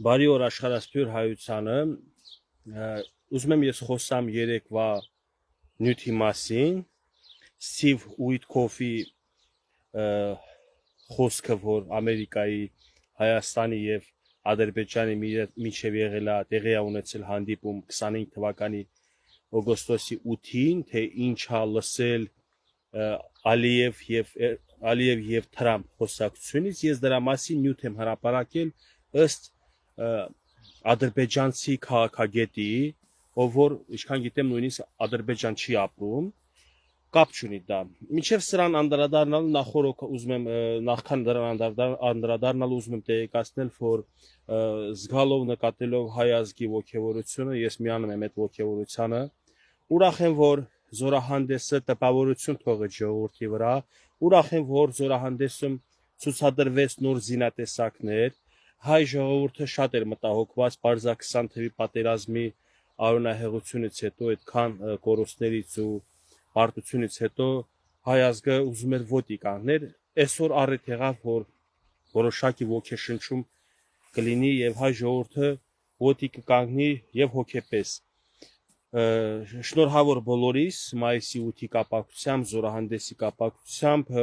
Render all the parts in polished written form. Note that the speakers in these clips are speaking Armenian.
Բարի օր աշխարհասփյուր հայությանը, ուզում եմ ես խոսամ երեկվա նյութի մասին, Սթիվ Ուիտքոֆի խոսքը, որ Ամերիկայի, Հայաստանի եւ Ադրբեջանի միջև եղել է տեղի ունեցել հանդիպում 25 թվականի օգոստոսի 8-ին, թե ինչա լսել Ալիև եւ Թրամփ խոսակցությունից, ես դրա մասին նյութ եմ հրապարակել ըստ ադրբեջանցի քաղաքագետի, ով որ ինչքան գիտեմ նույնիսկ Ադրբեջան չի ապրում, կապ չունի դա։ Մինչև սրան անդրադառնալու նախորդ ուզում եմ նախքան դրան անդրադառնալու ուզում եմ տեղեկացնել, որ զգալով նկատելով հայ ազգի ոգևորությունը, ես միանում եմ այդ ոգևորությանը, ուրախ եմ, որ զորահանդեսը տպավորություն թողեց ժողովրդի վրա, ուրախ եմ, որ զորահանդեսում ցուցադրվեց նոր զինատեսակներ, հայ ժողովուրդը շատ էր մտահոգված պարզա 20 թվականի պատերազմի արոնահեղությունից հետո, այդքան կորուստներից ու պարտությունից հետո հայ ազգը ուզում էր ոտի կանգներ, այսօր առիթ եղավ, որ որոշակի ոգեշնչում կլինի եւ հայ ժողովուրդը ոտի կկանգնի եւ հոգեպես։ Շնորհավոր բոլորիս մայիսի 8-ի կապակցությամբ, զորահանդեսի կապակցությամբ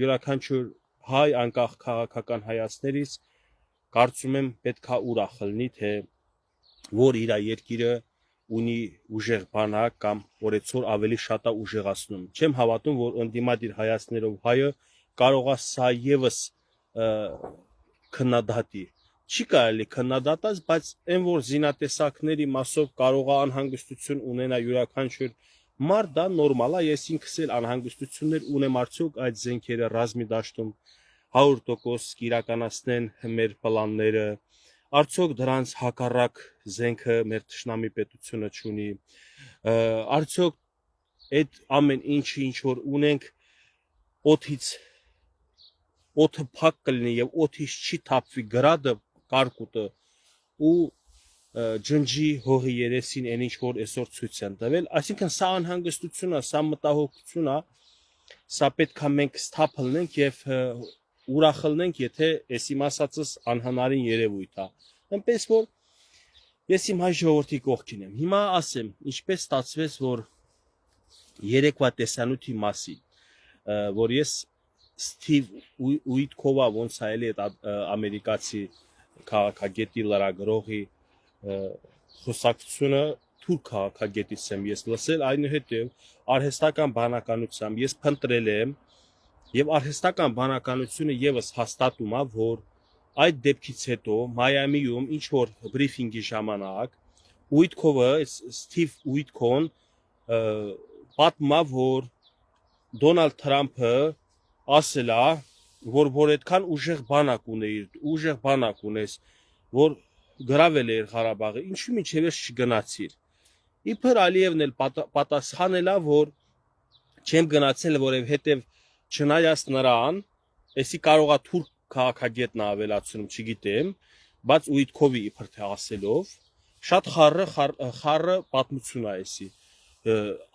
յուրաքանչյուր հայ անկախ քաղաքական հայացներից կարծում եմ պետքա ուրախ լինի, թե որ իր երկիրը ունի ուժեղ բանակ կամ օրեցօր ավելի շատ է ուժեղացնում։ Չեմ հավատում, որ ընդդիմադիր հայացքներով հայը կարող է սա եւս քննադատի։ Չի կարելի քննադատած, բայց այն որ զինատեսակների մասով կարող է անհանգստություն ունենա յուրաքանչյուր մարդ, դա նորմալ է, ես ինքս էլ անհանգստություններ ունեմ, արդյոք այդ զենքերը ռազմի դաշտում 100% կիրականացնեն մեր պլանները, արդյոք դրանց հակառակ զենքը մեր թշնամի պետությունը չունի, արդյոք այդ ամեն ինչը ինչ որ ունենք օդը փակ կլինի եւ օդից չի թափվի գրադը կարկուտը ու ջնջի հողի երեսին այն ինչ որ այսօր ցույց են տվել, այսինքն սա անհանգստություն է, սա մտահոգություն է, սա պետքա մենք սթափ լինենք եւ ուրախ լինենք, եթե այս իմ ասածս անհնարին երևույթ է։ Այնպես որ ես իմ հայ ժողովրդի կողքին եմ։ Հիմա ասեմ, ինչպես ստացվեց, որ երեկվա տեսանյութի մասին, որ ես Սթիվ Ուիտքովա ոնց է էլի այդ ամերիկացի քաղաքագետի լրագրողի խոսակցությունը թուրք քաղաքագետից եմ ես լսել, այնուհետև արհեստական բանականությամբ ես փնտրել եմ եւ արհեստական բանականությունը եւս հաստատում է, որ այդ դեպքից հետո Մայամիում ինչ որ բրիֆինգի ժամանակ Ուիտքովը, Սթիվ Ուիտքոն պատմա, որ Դոնալդ Թրամփը ասել է, որ այդքան ուժեղ բանակ ունես, որ գրավել է Ղարաբաղը, ինչու միջև ես չգնացիր։ Իբր Ալիևն էլ պատասխանել է, որ չեմ գնացել, որովհետև չնայած նրան, էսի կարող է թուրք քաղաքագետն ավելացնում, չգիտեմ, բայց Ուիտքովի իբր թե ասելով, շատ խառը պատմություն է էսի։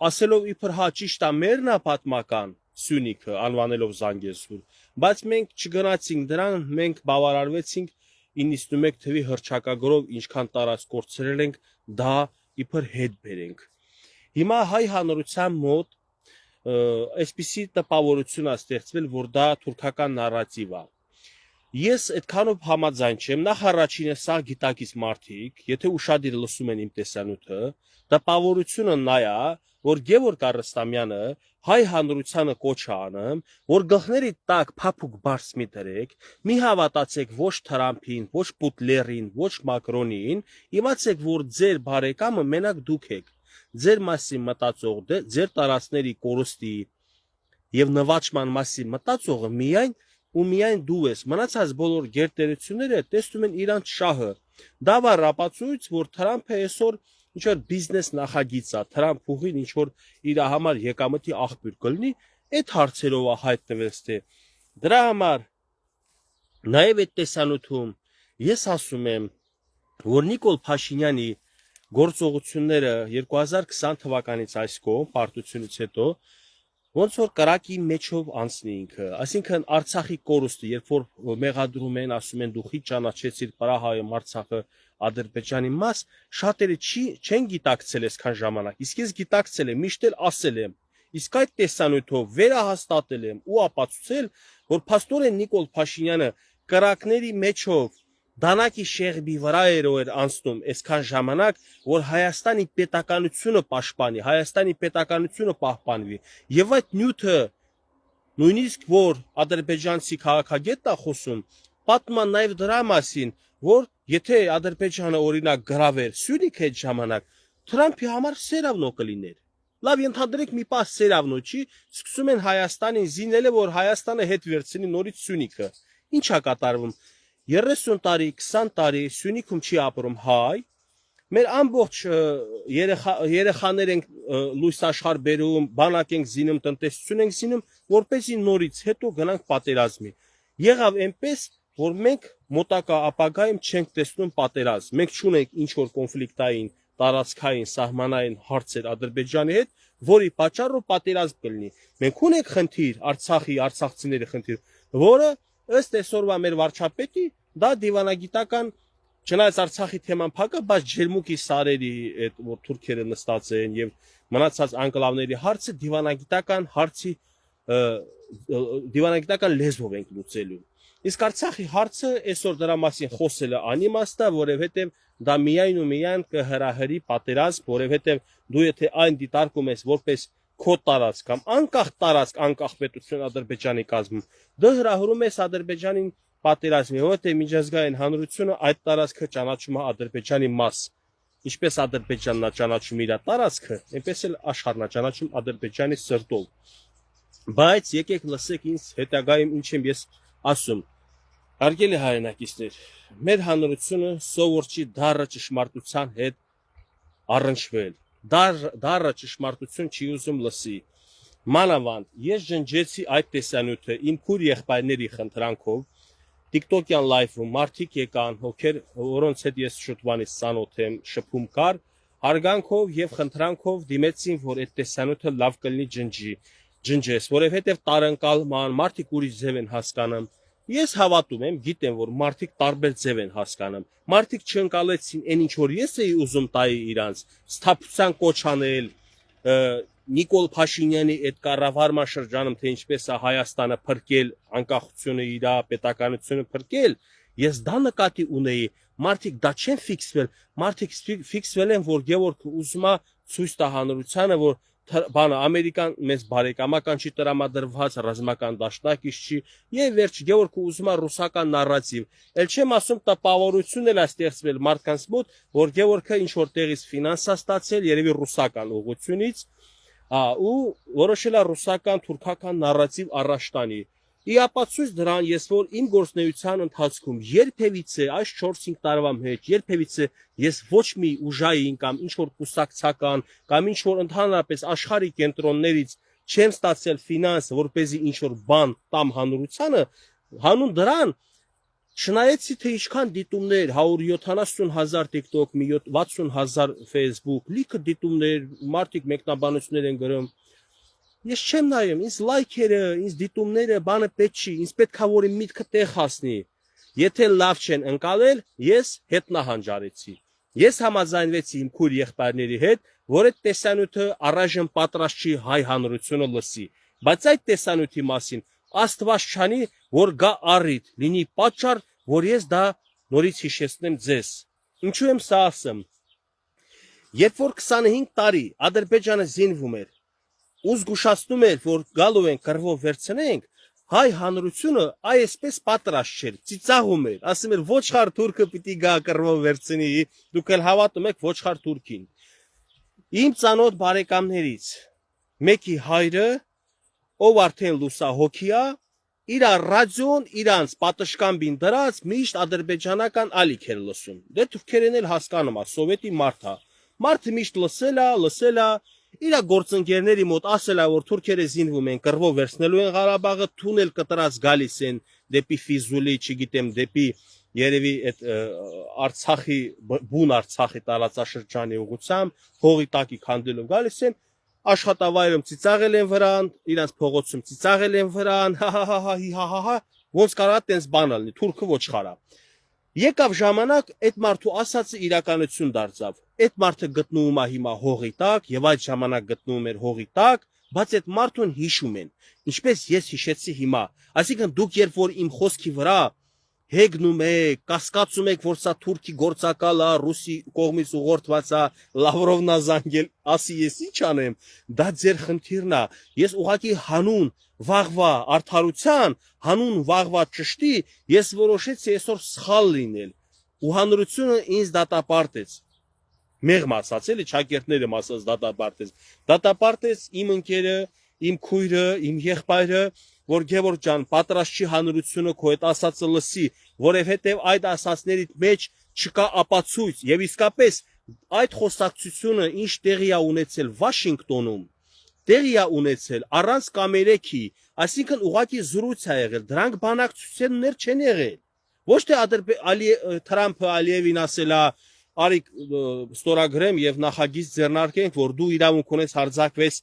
Ասելով իբր հա ճիշտ է մերն է պատմական Սյունիքը անվանելով Զանգեզուր, բայց մենք չգնացինք դրան, մենք բավարարվեցինք 91 թվի հռչակագրով ինչքան տարածք կորցրել ենք, դա իբր հետ բերենք։ Հիմա հայ հանրության մոտ այսպիսի տպավորություն է ստեղծվել, որ դա թուրքական նարատիվ է։ Ես այդքանով համաձայն չեմ, նախ առաջինը սա գիտակից մարդիկ, եթե ուշադիր լսում են իմ տեսանյութը, տպավորությունը նա է, որ Գևորգ Արստամյանը հայ հանրությանը կոչ է անում, որ գլխների տակ փափուկ բարձ մի դրեք, մի հավատացեք ոչ Թրամփին, ոչ Պուտլերին, ոչ Մակրոնին, իմացեք, որ ձեր բարեկամը մենակ դուք եք, ձեր մասին մտածող, ձեր տարածքների կորստի եւ նվաճման մասին մտածողը միայն դու ես, մնացած բոլոր գերտերությունները տեսնում են իրանց շահը, դա վառ ապացույց, որ Թրամփը այսօր ինչ որ բիզնես նախագիծ է, Թրամփ ուղին ինչ որ իր համար եկամտի աղբյուր կլինի, այդ հարցերով է հայտնվեց թե դրա համար նաև այդ տեսանյութում ես ասում եմ, որ Նիկոլ Փաշինյանի գործողությունները 2020 թվականից այս կողմ պարտությունից հետո ոնց որ կրակի մեջով անցնի ինքը, այսինքն Արցախի կորուստը, երբ որ մեղադրում են, ասում են դու խիտ ճանաչեցիր Պարահայում Արցախը Ադրբեջանի մաս, շատերը չեն գիտակցել այսքան ժամանակ, իսկ ես գիտակցել եմ, միշտ էլ ասել եմ, իսկ այդ տեսանյութով վերահաստատել եմ ու ապացուցել, որ փաստորեն Նիկոլ Փաշինյանը կրակների մեջով Դանակի շեղբի վրա էր անցնում այսքան ժամանակ, որ Հայաստանի պետականությունը պաշտպանի, Հայաստանի պետականությունը պահպանվի, եւ այդ նյութը նույնիսկ որ ադրբեջանցի քաղաքագետն է խոսում, պատման նաեւ դրա մասին, որ եթե Ադրբեջանը օրինակ գրավեր Սյունիք այդ ժամանակ, Թրամփի համար սերավնո կլիներ։ Լավ ենթադրեք մի պահ սերավնո չի, սկսում են Հայաստանին զինելը, որ Հայաստանը հետ վերցնի նորից Սյունիքը։ Ինչ է կատարվում։ 30 տարի, 20 տարի Սյունիքում չի ապրում հայ, մեր ամբողջ երեխաներ ենք լույս աշխարհ բերում, բանակ ենք զինում, տնտեսություն ենք զինում, որպեսզի նորից հետո գնանք պատերազմի։ Եղավ այնպես, որ մենք մոտակա ապագայում չենք տեսնում պատերազմ։ Մենք չունենք ինչ որ կոնֆլիկտային, տարածքային, սահմանային հարցեր Ադրբեջանի հետ, որի պատճառով պատերազմ կլինի։ Մենք ունենք խնդիր, արցախցիների խնդիր, որը ըստ այսօրվա մեր վարչապետի դա դիվանագիտական չնայած Արցախի թեման փակը, բայց ջերմուկի սարերի այդ որ թուրքերը նստած են եւ մնացած անկլավների հարցը դիվանագիտական հարցի դիվանագիտական լեզվով ենք լուծելու։ Իսկ Արցախի հարցը այսօր դրա մասին խոսելը անիմաստ է, որովհետեւ դա միայն ու միայն կհրահրի պատերազմ, որովհետեւ դու եթե այն դիտարկում ես որպես քո տարածք կամ անկախ տարածք, անկախ պետություն Ադրբեջանի կազմում, դու հրահրում ես Ադրբեջանին պատերազմի, որովհետեւ միջազգային հանրությունը այդ տարածքը ճանաչում է Ադրբեջանի մաս։ Ինչպես Ադրբեջանն է ճանաչում իր տարածքը, այնպես էլ աշխարհն է ճանաչում Ադրբեջանի սրտով։ Բայց եկեք լսեք ինձ հետագայում ինչ եմ ես ասում։ Հարգելի հայրենակիցներ, մեր հանրությունը սովոր չի դառը ճշմարտության հետ առնչվել։ Դառը ճշմարտություն չի ուզում լսի։ Մանավանդ ես ջնջեցի այդ տեսանյութը իմ քուր եղբայրների խնդրանքով TikTok-յան լայվում մարդիկ եկան, որոնց հետ ես շուտվանից ծանոթ եմ, շփում կար, հարգանքով եւ խնդրանքով դիմեցին, որ այդ տեսանյութը լավ կլինի ջնջես, որովհետեւ տարընկալման մարդիկ ուրիշ ձև են հասկանում։ Ես հավատում եմ, գիտեմ, որ մարդիկ տարբեր ձև են հասկանում։ Մարդիկ չընկալեցին այն ինչ որ ես էի ուզում տայի իրանց, սթափության կոչ անել, Նիկոլ Փաշինյանի այդ կառավարման շրջանում, թե ինչպես է Հայաստանը փրկել, անկախությունը իր պետականությունը փրկել, ես դա նկատի ունեի, մարդիկ դա չեն ֆիքսվել, մարդիկ ֆիքսվել են, որ Գևորգը ուզում է ցույց տա հանրությանը, որ բանը ամերիկան մեծ բարեկամական չի տրամադրված, ռազմական դաշնակից չի, եւ վերջ Գևորգը ուզում է ռուսական նարատիվ։ Էլ չեմ ասում տպավորություն էլ է ստեղծվել մարդկանց մոտ, որ Գևորգը ինչ որ տեղից ֆինանսա ստացել, երևի ռուսական ուղղությունից, ու որոշել է ռուսական թուրքական նարատիվ առաջ տանի։ Ի ապացույց դրան ես որ իմ գործնեության ընթացքում երբևիցե այս 4-5 տարվա մեջ երբևիցե ես ոչ մի ուժային կամ ինչ որ կուսակցական կամ ինչ որ ընդհանրապես աշխարհի կենտրոններից չեմ ստացել ֆինանս, որպեսզի ինչ որ բան տամ հանրությանը, հանուն դրան չնայեցի թե ինչքան դիտումներ 170,000 TikTok, 60,000 Facebook, լիքը դիտումներ, մարդիկ մեկնաբանություններ են գրում։ Ես չեմ նայում, ինձ լայքերը, ինձ դիտումները, բանը պետք չի, ինձ պետք է որ իմ միտքը տեղ հասնի։ Եթե լավ չեն ընկալել, ես հետնահանջարեցի։ Ես համաձայնվեցի իմ քույր եղբայրների հետ, որ այդ տեսանյութը առայժմ պատրաստ չի հայ հանրությունը լսի։ Բայց այդ տեսանյութի մասին Աստված չանի, որ գա առիթ, լինի պատճառ, որ ես դա նորից հիշեցնեմ ձեզ։ Ինչու եմ սա ասում։ Երբ որ 25 տարի Ադրբեջանը զինվում էր, ու զգուշացնում էր, որ գալու են կռվով վերցնենք, հայ հանրությունը այսպես պատրաստ չէր, ծիծաղում էր, ասում էր ոչխար թուրքը պիտի գա կռվով վերցնի, դուք էլ հավատում եք ոչխար թուրքին։ Իմ ծանոթ բարեկամներից մեկի հայրը, ով արդեն լուսահոգի է, իր ռադիոն իրանց պատշգամբին դրած միշտ ադրբեջանական ալիք էր լսում։ Դե թուրքերեն էլ հասկանում է, սովետի մարդ է։ Մարդը միշտ լսել է, իր գործընկերների մոտ ասել է, որ թուրքերը զինվում են, կռվով վերցնելու են Ղարաբաղը, թունել կտրած գալիս են դեպի Ֆիզուլի, չգիտեմ, դեպի երևի այդ Արցախի բուն Արցախի տարածաշրջանի ուղղությամբ, հողի տակի քանդելով գալիս են, աշխատավայրում ծիծաղել են վրան, իրանց փողոցում ծիծաղել են վրան, հա, ոնց կարա տենց բան լինի, թուրքը ոչխարա։ Եկավ ժամանակ, այդ մարդու ասածը իրականություն դարձավ։ Այդ մարդը գտնվում է հիմա հողի տակ, եւ այդ ժամանակ գտնվում էր հողի տակ, բայց այդ մարդուն հիշում են։ Ինչպես ես հիշեցի հիմա, այսինքն դուք երբ որ իմ խոսքի վրա հեգնում եք, կասկածում եք, որ սա թուրքի գործակալ է, ռուսի կողմից ուղղորդված է, Լավրովնա զանգել, ասի ես ինչ անեմ, դա ձեր խնդիրն է։ Ես ուղղակի հանուն վաղվա արդարության, հանուն վաղվա ճշտի, ես որոշեցի այսօր սխալ լինել։ Ու հանրությունը ինձ դատապարտեց։ Մեղմ ասած, էլի ճակերտները ասած դատապարտեց։ Դատապարտեց իմ ընկերը, իմ քույրը, իմ եղբայրը, որ Գևորգ ջան, պատրաստ չի հանրությունը քո այդ ասածը լսի, որովհետև այդ ասածների մեջ չկա ապացույց, եւ իսկապես այդ խոսակցությունը ինչ տեղի է ունեցել Վաշինգտոնում, տեղի է ունեցել առանց կամերեքի, այսինքն ուղղակի զրույց է եղել, դրանք բանակցություններ չեն եղել։ Ոչ թե Թրամփը Ալիևին ասել է, արի ստորագրեմ եւ նախագիծ ձեռնարկենք, որ դու իրավունք ունես հարձակվես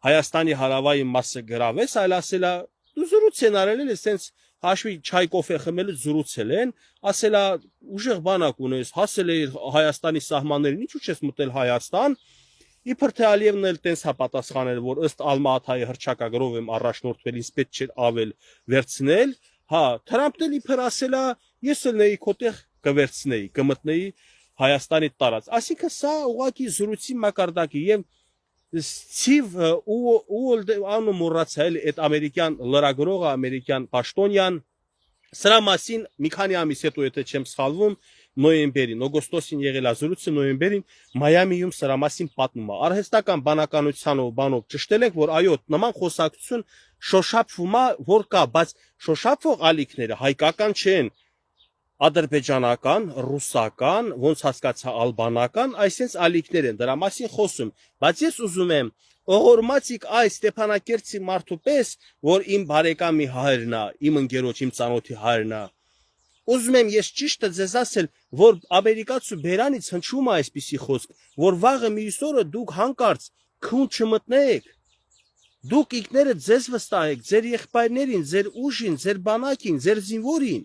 Հայաստանի հարավային մասը գրավես, այլ ասել է դու զրույց են արել, էսենց հաշվի չայ կոֆե խմելուց զրուցել են, ասել է ուժեղ բանակ ունես, հասել է Հայաստանի սահմաններին, ինչու՞ չես մտել Հայաստան։ Իբր թե Ալիևն էլ տենց հա պատասխանել, որ ըստ Ալմա-Աթայի հռչակագրով եմ առաջնորդվել, ինձ պետք չէ ավել վերցնել, հա, Թրամփն էլ իբր ասել է, ես էլ նեի քոտեղ կվերցնեի, կմտնեի Հայաստանի տարած։ Այսինքն սա ուղղակի զրույցի մակարդակի եւ Steve ու մոռացել այդ ամերիկյան լրագրողը, ամերիկյան պաշտոնյան, սրա մասին մի քանի ամիս հետո եթե չեմ սխալվում, նոյեմբերին, օգոստոսին եղել է զրույցը, նոյեմբերին Մայամիում սրա մասին պատմում է։ Արհեստական բանականությանով բանով ճշտել ենք, որ այո, նման խոսակցություն շոշափվում է, որ կա, բայց շոշափող ալիքները հայկական չեն, ադրբեջանական, ռուսական, ոնց հասկացա ալբանական, այսպես ալիքներ են դրա մասին խոսում, բայց ես ուզում եմ օղորմացիկ այ Ստեփանակերտի մարդու պես, որ իմ բարեկամի հայրն է, իմ ընկերոջ, իմ ծանոթի հայրն է, ուզում եմ ես ճիշտը ձեզ ասել, որ ամերիկացու բերանից հնչում է այսպիսի խոսք, որ վաղը մյուս օրը դուք հանկարծ քուն չմտնեք, դուք ինքներդ ձեզ վստահեք, ձեր եղբայրներին, ձեր ուժին, ձեր բանակին, ձեր զինվորին։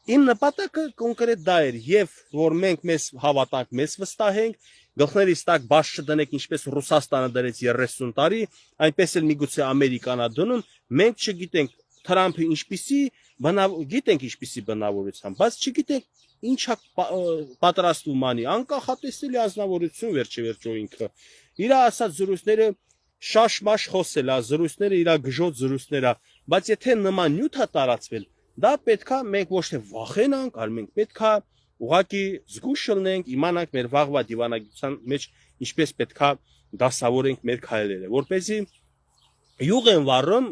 Իմ նպատակը կոնկրետ դա էր, եւ որ մենք մեզ հավատանք, մեզ վստահենք, գլխներիս տակ բաց չդնենք, ինչպես Ռուսաստանը դրեց 30 տարի, այնպես էլ միգուցե Ամերիկան է դնում, մենք չգիտենք Թրամփը ինչպիսի գիտենք ինչպիսի բնավորությամբ, բայց չգիտենք ինչա պատրաստվում անի, անկախատեսելի ազնվորություն վերջիվերջո ինքը։ Իր ասած զրույցները շաշ-մաշ խոսել է, զրույցները իր գժոտ զրույցներ է, բայց եթե նման նյութ է տարածվել, դա պետքա մենք ոչ թե վախենանք, այլ մենք պետքա ուղղակի զգուշ լինենք, իմանանք մեր վաղվա դիվանագիտության մեջ ինչպես պետքա դասավորենք մեր քայլերը, որպեսզի յուղ են վառում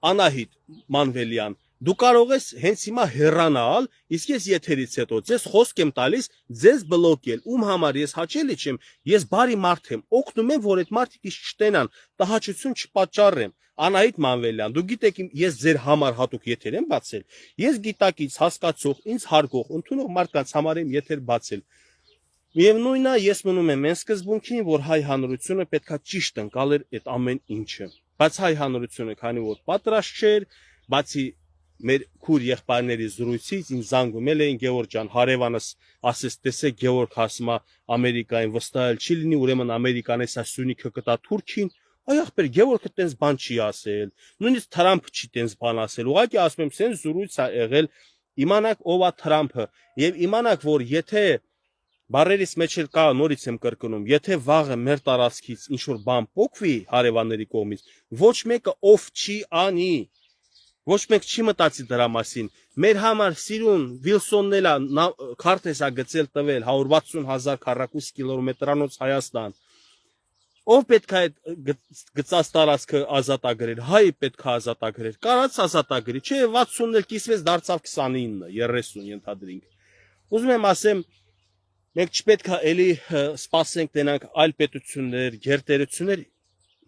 Անահիտ Մանվելյան, դու կարող ես հենց հիմա հեռանալ, իսկ ես եթերից հետո ձեզ խոսք եմ տալիս, ձեզ բլոկել, ում համար ես հաճելի չեմ, ես բարի մարդ եմ, օգնում եմ, որ այդ մարդիկ չտենան, տհաճություն չպատճառեմ։ Անահիտ Մանվելյան, դու գիտեք ես ձեր համար հատուկ եթեր եմ բացել, ես գիտակից հասկացող, ինձ հարգող, ընդունող մարդկանց համար եմ եթեր բացել։ Միևնույնն է, ես մնում եմ այն սկզբունքին, որ հայ հանրությունը պետքա ճիշտ ընկալեր այդ ամեն ինչը։ Բայց հայ հանրությունը, քանի որ պատրաստ չէր, բացի մեր քուր եղբայրների զրույցից ինձ զանգում էին Գևորգ ջան, հարևանս ասես տեսեք Գևորգ ասում է Ամերիկային վստահել չի լինի, ուրեմն Ամերիկան էսա Սյունիքը կտա Թուրքին, այ ախպեր Գևորգը տենց բան չի ասել, նույնիսկ Թրամփը չի տենց բան ասել, ուղղակի ասում եմ սենց զրույց է եղել, իմանաք ով է Թրամփը եւ իմանաք որ եթե բարերից մեջ էլ կա նորից եմ կրկնում, եթե վաղը մեր տարածքից ինչ որ բան փոկվի հարևանների կողմից, ոչ մեկը ով չի անի, ոչ մեկ չի մտածի դրա մասին։ Մեր համար սիրուն Վիլսոնն էլ քարտեզ է գծել տվել 160,000 քառակուսի կիլոմետրանոց Հայաստան։ Ով պետք է գծած տարածքը ազատագրեր, հայ պետք է ազատագրեր, կարած ազատագրի, չէ 60-ն էլ կիսվեց դարձավ 29, 30 ենթադրենք։ Ուզում եմ ասեմ, մենք չպետք է էլի սպասենք տենանք այլ պետություններ, գերտերություններ,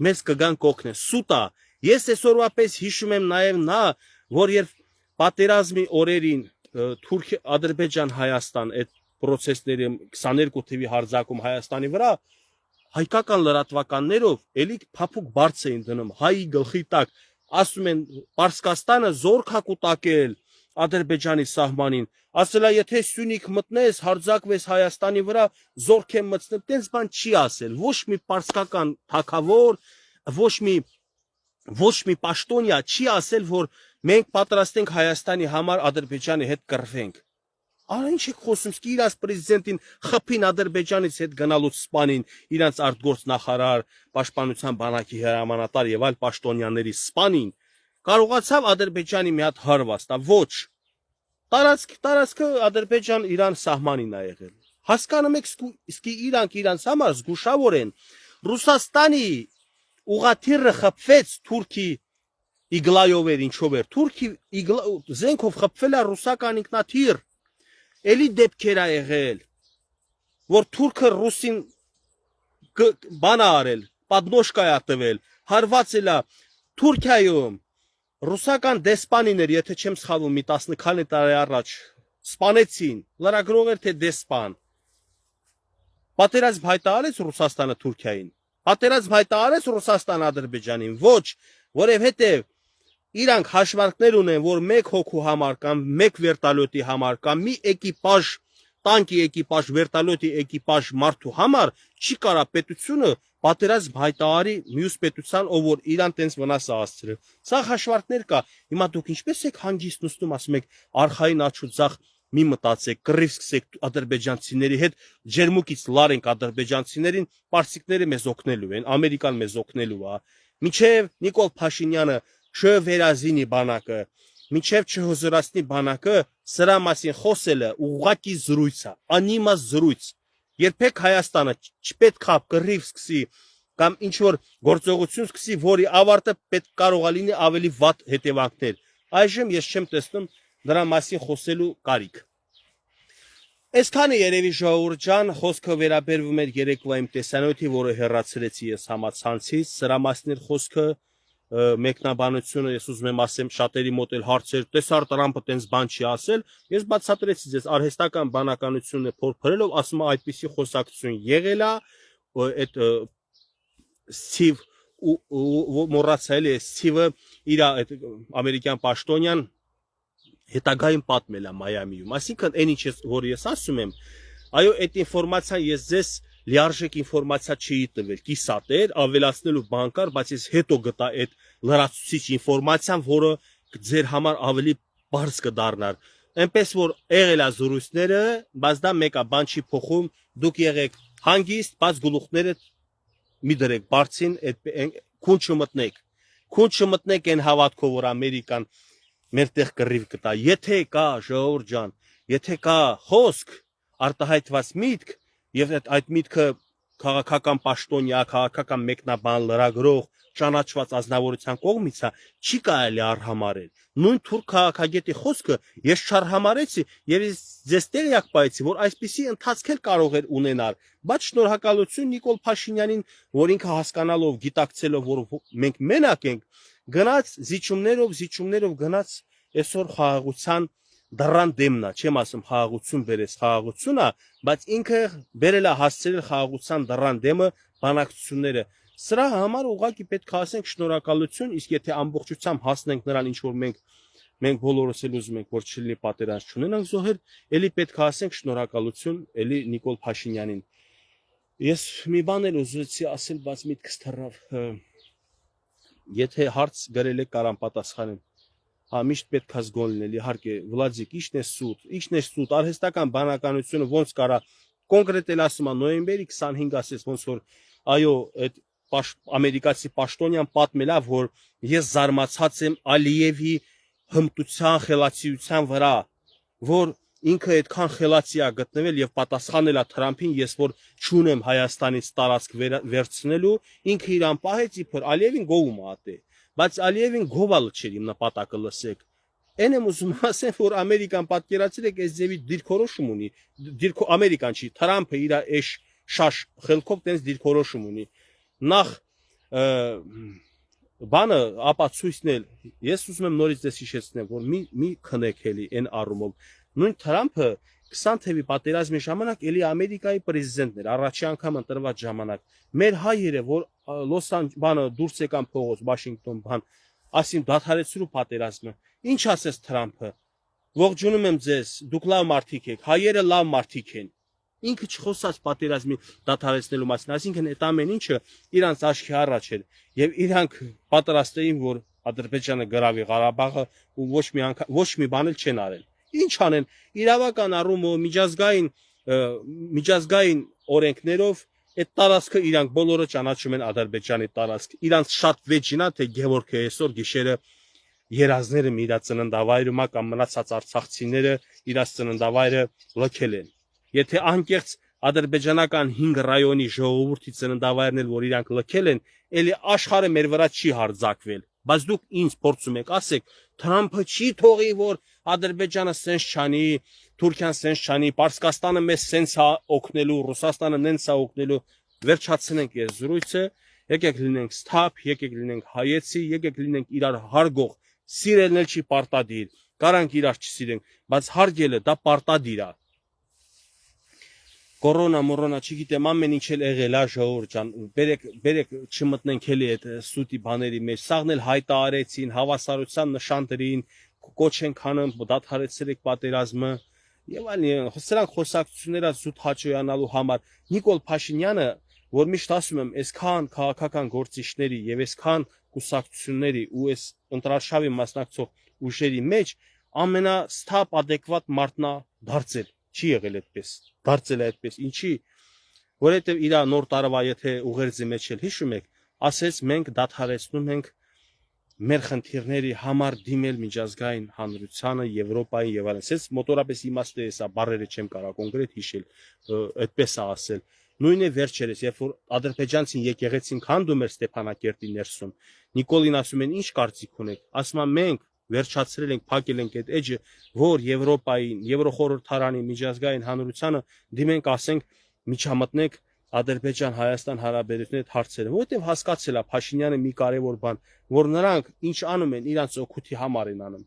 մեզ կգան կողքն, սուտ է։ Ես այսօրվա պես հիշում եմ նաև նա, որ երբ պատերազմի օրերին Թուրքիա, Ադրբեջան, Հայաստան այդ process-ները 22 թվի հարձակում Հայաստանի վրա, հայկական լրատվականներով էլի փափուկ բարձ էին դնում հայի գլխի տակ, ասում են Պարսկաստանը զորք է կուտակել Ադրբեջանի սահմանին, ասելա եթե Սյունիք մտնես, հարձակվես Հայաստանի վրա, զորք են մտցնել, տենց բան չի ասել, ոչ մի պարսկական թագավոր, ոչ մի պաշտոնյա չի ասել, որ մենք պատրաստ ենք Հայաստանի համար Ադրբեջանի հետ կռվենք։ Արա ինչ եք խոսում, սկի իրանց պրեզիդենտին խփին Ադրբեջանից հետ գնալուց սպանին, իրանց արտգործնախարար, պաշտպանության բանակի հրամանատար եւ այլ պաշտոնյաների սպանին, կարողացավ Ադրբեջանի մի հատ հարված տա, ոչ։ Տարածքը Ադրբեջան-Իրան սահմանին ա եղել։ Հասկանում եք, սկի իրանք իրանց համար զգուշավոր են։ Ռուսաստանի ուղաթիռը խփվեց Թուրքի իգլայով էր, ինչով էր։ Թուրքի զենքով խփվել է ռուսական ինքնաթիռ։ Էլի դեպքեր ա եղել, որ թուրքը ռուսին բան ա արել, պատնոշկա ա տվել, հարվածել ա Թուրքիայում ռուսական դեսպանին էր, եթե չեմ սխալվում, մի 10 տարի առաջ սպանեցին, լրագրող էր թե դեսպան։ Պատերազմ հայտարարեց Ռուսաստանը Թուրքիային, պատերազմ հայտարարեց Ռուսաստանը Ադրբեջանին, ոչ, որովհետև իրանք հաշվարկներ ունեն, որ մեկ հոգու համար կամ մեկ վերտալյոտի համար կամ մի էկիպաժ, տանկի էկիպաժ, վերտալյոտի էկիպաժ մարդու համար չի կարա պետությունը պատերազմ հայտարարի մյուս պետության, ով որ իրան տենց վնաս է հասցրել։ Սա հաշվարկներ կա։ Հիմա դուք ինչպես եք հանգիստ նստում, ասում եք արխային աչուձախ մի մտածեք, կռիվ սկսեք ադրբեջանցիների հետ, ջերմուկից լարենք ադրբեջանցիներին, պարսիկները մեզ օգնելու են, Ամերիկան մեզ օգնելու է։ Մինչև Նիկոլ Փաշինյանը չվերազինի բանակը, մինչև չհոզորացնի բանակը, սրա մասին խոսելը ուղղակի զրույց է, անիմաստ զրույց։ Երբեք Հայաստանը չպետք է կռիվ սկսի կամ ինչ որ գործողություն սկսի, որի ավարտը պետք կարող է լինի ավելի վատ հետևանքներ։ Այժմ ես չեմ տեսնում դրա մասին խոսելու կարիք։ Այսքանը երևի ժողովուրդ ջան, խոսքը վերաբերվում էր երեկվա իմ տեսանյութի, որը հեռացրեցի ես համացանցից, սրա մասին էր խոսքը։ Մեկնաբանությունը ես ուզում եմ ասեմ շատերի մոտ էլ հարցեր, տեսար Տրամփը տենց բան չի ասել, ես բացատրեցի ձեզ արհեստական բանականությունը փորփրելով, ասում եմ այդպիսի խոսակցություն եղել է, այդ Սիվ մոռացել է Սիվը իր այդ ամերիկյան պաշտոնյան հետագայում պատմել է Մայամիում, այսինքն այն ինչ որ ես ասում եմ, այո այդ ինֆորմացիան ես ձեզ լիարժեք ինֆորմացիա չի տվել, կիսատ էր, ավելացնելու բան կար, բայց ես հետո գտա այդ լրացուցիչ ինֆորմացիան, որը ձեր համար ավելի բարձ կդառնար։ Այնպես որ եղել է զրույցները, բայց դա մեկա բան չի փոխում, դուք եղեք հանգիստ, բայց գլուխները մի դրեք բարձին, քուն չմտնեք այն հավատքով, որ Ամերիկան մերտեղ կռիվ կտա։ Եթե կա ժողովուրդ ջան, եթե կա խոսք, արտահայտված միտք, եւ այդ միտքը քաղաքական պաշտոնյա, քաղաքական մեկնաբան, լրագրող, ճանաչված ազնվորության կողմից է, չի կարելի արհամարել։ Նույն թուրք քաղաքագետի խոսքը ես չարհամարեցի եւ ձեզ տեղյակ պայեցի, որ այսպիսի ընթացք էլ կարող էր ունենալ, բայց շնորհակալություն Նիկոլ Փաշինյանին, որ ինքը հասկանալով, գիտակցելով, որ մենք մենակ ենք, գնաց զիջումներով գնաց այսօր խաղաղության դռան դեմնա, չեմ ասում խաղաղություն բերես, խաղաղություն է, բայց ինքը բերել է հասցրել խաղաղության դռան դեմը բանակցությունները։ Սրա համար ուղղակի պետք է ասենք շնորհակալություն, իսկ եթե ամբողջությամբ հասնենք նրան, ինչ որ մենք բոլորս էլ ուզում ենք, որ չլինի պատերազմ չունենանք զոհեր, էլի պետք է ասենք շնորհակալություն էլի Նիկոլ Փաշինյանին։ Ես մի բան էլ ուզեցի ասել, բայց միտքս թռավ։ Եթե հարց գրել եք, կարամ պատասխանեմ։ Հա, միշտ պետք է զգոն լինել, իհարկե, Վլադիկ, ի՞նչն է սուտ, արհեստական բանականությունը ոնց կարա կոնկրետ էլ ասում է նոյեմբերի 25 ասես ոնց որ այո, այդ ամերիկացի պաշտոնյան պատմել է, որ ես զարմացած եմ Ալիևի հմտության, խելացիության վրա, որ ինքը այդքան խելացի է գտնվել եւ պատասխանել է Թրամփին, ես որ չունեմ Հայաստանից տարածք վերցնելու, ինքը իրան պահեց իբր Ալիևին գովում ատե, բայց Ալիևին գովալը չէր իմ նպատակը լսեք։ Այն եմ ուզում ասեմ, որ Ամերիկան պատկերացրեք այս ձևի դիրքորոշում ունի, Ամերիկան չի, Թրամփը իր էշ շաշ խելքով տենց դիրքորոշում ունի։ Նախ բանը ապացույցն էլ ես ուզում եմ նորից դες հիշեցնեմ, որ մի քնեք էլի այն առումով նույն Թրամփը 20 թվականի պատերազմի ժամանակ էլի Ամերիկայի պրեզիդենտն էր, առաջի անգամ ընտրված ժամանակ։ Մեր հայերը, որ դուրս եկան փողոց Վաշինգտոն, ասին դադարեցրու պատերազմը։ Ինչ ասեց Թրամփը։ Ողջունում եմ ձեզ, դուք լավ մարդիկ եք, հայերը լավ մարդիկ են։ Ինքը չխոսած պատերազմի դադարեցնելու մասին, այսինքն այդ ամեն ինչը իրանց աչքի առաջ էր, եւ իրանք պատրաստ էին, որ Ադրբեջանը գրավի Ղարաբաղը ու ոչ մի բան էլ չեն արել։ Ինչ անեն, իրավական առումով միջազգային օրենքներով այդ տարածքը իրանք բոլորը ճանաչում են Ադրբեջանի տարածք։ Իրանց շատ վեճինա թե Գևորգը այսօր գիշերը երազները իր ծննդավայրում կամ մնացած արցախցիները իր ծննդավայրը լքել են։ Եթե անկեղծ ադրբեջանական 5 ռայոնի ժողովրդի ծննդավայրն էլ որ իրանք լքել են, էլի աշխարհը մեր վրա չի հարձակվել։ Բայց դուք ինձ փորձում եք ասեք, Թրամփը չի թողի, որ Ադրբեջանը սենց չանի, Թուրքիան սենց չանի, Պարսկաստանը մեզ սենց է օգնելու, Ռուսաստանը նենց է օգնելու։ Վերջացնենք այս զրույցը, եկեք լինենք սթափ, եկեք լինենք հայեցի, եկեք լինենք իրար հարգող, սիրելն էլ չի պարտադիր, կարանք իրար չսիրենք, բայց հարգելը դա պարտադիր է։ Կորոնա, չգիտեմ, ամեն ինչ էլ եղել է ժողովուրդ ջան, բերեք չմտնենք էլի այդ սուտի բաների մեջ, սաղն էլ հայտարարեցին, հավասարության նշան դրին, կոչ են քանում, դադարեցրեք պատերազմը, եւ այլն, սրանք խոսակցությունները զուտ հաճոյանալու համար։ Նիկոլ Փաշինյանը, որ միշտ ասում եմ, այսքան քաղաքական գործիչների եւ այսքան կուսակցությունների ու այս ընտրարշավի մասնակցող ուժերի մեջ ամենաստապ adekvat մարդն է դարձել։ Չի եղել այդպես, դարձել է այդպես, ինչի, որովհետև իր նոր տարվա եթե ուղերձի մեջ էլ հիշում եք, ասեց մենք դադարեցնում ենք մեր խնդիրների համար դիմել միջազգային հանրությանը, Եվրոպային եւ այլն, ասեց մոտորապես իմաստը է սա, բառերը չեմ կարող կոնկրետ հիշել, այդպես է ասել։ Նույնն է վերջերս, երբ որ ադրբեջանցին եկեղեցին քանդում էր Ստեփանակերտի ներսում, Նիկոլին ասում են ինչ կարծիք ունեք, ասում են մենք վերջացրել ենք, փակել ենք այդ էջը, որ Եվրոպային, Եվրոխորհրդարանի միջազգային հանրությանը դիմենք, ասենք, միջամտնեք Ադրբեջան-Հայաստան հարաբերությունների հարցերը, որովհետև հասկացել է Փաշինյանը մի կարևոր բան, որ նրանք ինչ անում են, իրանց օգուտի համար են անում։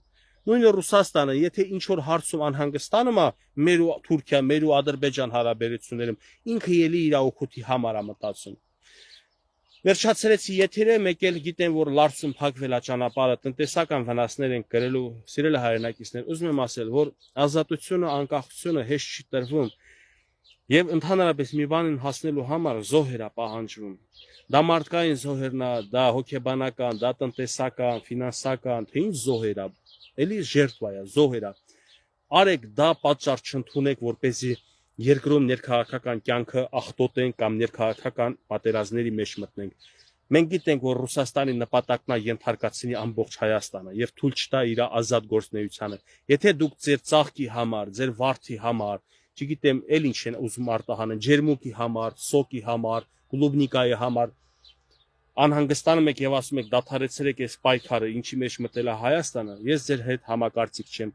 Նույնը Ռուսաստանը, եթե ինչ որ հարցում անհանգստանում է մեր ու Թուրքիա, մեր ու Ադրբեջան հարաբերություններում, ինքը ելի իր օգուտի համար է մտածում։ Վերջացրեցի եթերը, մեկ էլ գիտեմ, որ Լարսում փակվել է ճանապարհը, տնտեսական վնասներ են կրելու, սիրելի հայրենակիցներ, ուզում եմ ասել, որ ազատությունը, անկախությունը հեշտ չի տրվում, եւ ընդհանրապես մի բանին հասնելու համար զոհեր է պահանջվում։ Դա մարդկային զոհերն է, դա հոգեբանական, դա տնտեսական, ֆինանսական, թե ինչ զոհեր է, էլի ժերտվա է, զոհեր է։ Արեք դա պատճառ չընդունեք, որպեսզի երկրում ներքաղաքական կյանքը աղտոտենք կամ ներքաղաքական պատերազմների մեջ մտնենք։ Մենք գիտենք, որ Ռուսաստանի նպատակն է ենթարկացնի ամբողջ Հայաստանը եւ թույլ չտա իր ազատ գործունեությանը։ Եթե դուք ձեր ծաղկի համար, ձեր վարդի համար, չգիտեմ, էլ ինչ են ուզում արտահանեն, ջերմուկի համար, սոկի համար, կլուբնիկայի համար, անհանգստանում եք եւ ասում եք դադարեցրեք այս պայքարը, ինչի մեջ մտել է Հայաստանը, ես ձեր հետ համակարծիք չեմ։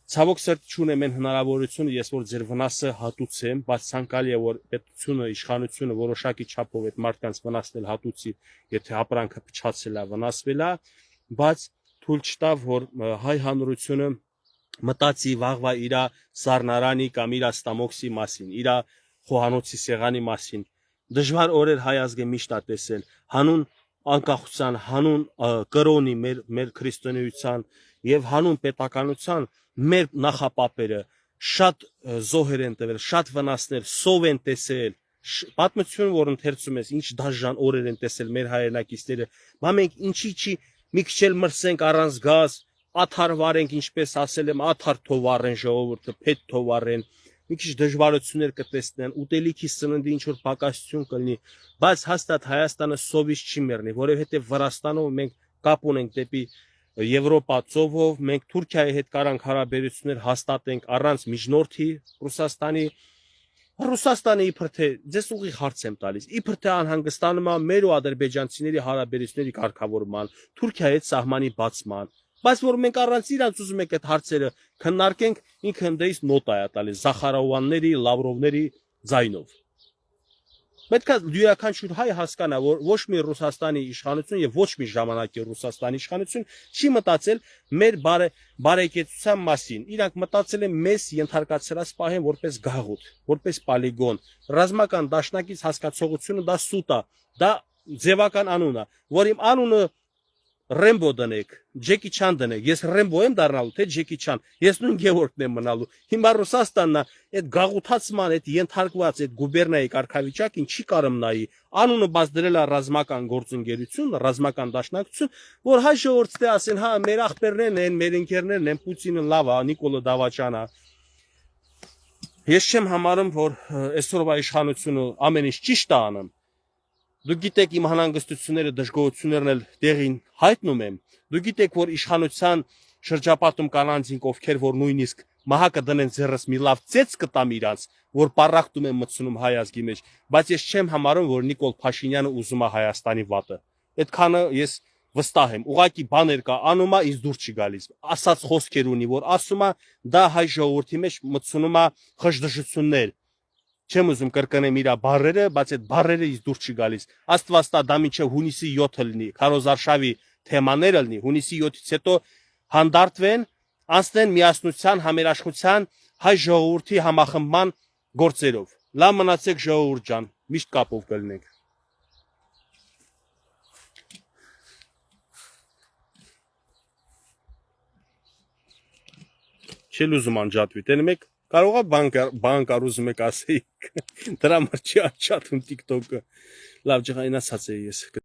Ցավոք սրտի չունեմ այն հնարավորությունը, ես որ ձեր վնասը հատուցեմ, բայց ցանկալի է որ պետությունը, իշխանությունը որոշակի չափով այդ մարդկանց վնասնել հատուցի, եթե ապրանքը փչացել է, վնասվել է, բայց թույլ չտա որ հայ հանրությունը մտածի վաղվա իր սառնարանի կամ իր ստամոքսի մասին, իր խոհանոցի սեղանի մասին։ Դժվար օրեր հայ ազգը միշտ է տեսել, հանուն անկախության, հանուն կրոնի մեր քրիստոնեության եւ հանուն պետականության մեր նախապապերը շատ զոհեր են տվել, շատ վնասներ, սով են տեսել, պատմություն որ ընթերցում ես, ինչ դաժան օրեր են տեսել մեր հայրենակիցները, բա մենք ինչի չի մի քիչ էլ մրսենք առանց գազ, աթար վարենք, ինչպես ասել եմ, աթար թողարեն ժողովուրդը, փետ թողարեն, մի քիչ դժվարություններ կտեսնեն, ուտելիքի սննդի ինչ որ պակասություն կլինի, բայց հաստատ Հայաստանը սովից չի մեռնի, որովհետև Վրաստանով մենք կապ ունենք դեպի Եվրոպա ծովով, մենք Թուրքիայի հետ կարանք հարաբերություններ հաստատենք առանց միջնորդի Ռուսաստանը իբր թե ձեզ ուղիղ հարց եմ տալիս, իբր թե անհանգստանում է մեր ու ադրբեջանցիների հարաբերությունների կարգավորման, Թուրքիայի հետ սահմանի բացման, բայց որ մենք առանց իրանց ուզում եք այդ հարցերը քննարկենք, ինքը ընդդեից նոտա է տալիս Զախարովյանների, Լավրովների ձայնով։ Պետք է յուրաքանչյուր հայ հասկանա, որ ոչ մի Ռուսաստանի իշխանություն եւ ոչ մի ժամանակի Ռուսաստանի իշխանություն չի մտածել մեր բարեկեցության մասին։ Իրանք մտածել են մեզ ենթարկացրած պահեն որպես գաղութ, որպես պոլիգոն։ Ռազմական դաշնակից հասկացողությունը դա սուտ է, դա ձևական անուն է, որ իմ անունը Ռեմբո դնեք, Ջեկի Չան դնեք, ես Ռեմբո եմ դառնալու, թե Ջեկի Չան, ես նույն Գևորգն եմ մնալու։ Հիմա Ռուսաստանն այդ գաղութացման, այդ ենթարկված, այդ գուբերնիայի կարգավիճակին չի կարող նայի։ Անունը բաց դրել է ռազմական գործընկերություն, ռազմական դաշնակցություն, որ հայ ժողովուրդը ասեն, հա, մեր ախպերներն են, մեր ընկերներն են, Պուտինը լավ է, Նիկոլա Դավաճանը։ Ես չեմ համարում, որ այսօրվա իշխանությունը ամեն ինչ ճիշտ է անում։ Դուք գիտեք իմ հանանգստությունները, դժգոհություններն էլ տեղին հայտնում եմ։ Դուք գիտեք, որ իշխանության շրջապատում կանանցին ովքեր որ նույնիսկ մահակը դնեն ձեռս մի լավ ծեծ կտամ իրանց, որ պարախտում են մտցնում հայ ազգի մեջ, բայց ես չեմ համարում, որ Նիկոլ Փաշինյանը ուզում է Հայաստանի վատը։ Այդքանը ես վստահ եմ։ Ուղղակի բաներ կա, անում է, ինձ դուր չի գալիս։ Ասած խոսքեր ունի, որ ասում է, դա հայ ժողովրդի մեջ մտցնում է խժդժություններ։ Չեմ ուզում կրկնեմ իր բառերը, բայց այդ բառերը ինձ դուր չի գալիս։ Աստված տա դա մինչև հունիսի 7-ը լինի, Քարոզարշավի թեմաները լինի, հունիսի 7-ից հետո հանդարտվեն, անցնեն միասնության, համերաշխության, հայ ժողովրդի համախմբման գործերով։ Լավ մնացեք ժողովուրդ ջան, միշտ կապով կլինենք։ Չել ուզում անջատվի, տենում եք կարող է բան կար ուզում եք ասեիք, դրա համար չի անջատում TikTok-ը, լավ ջղայնացած էի ես։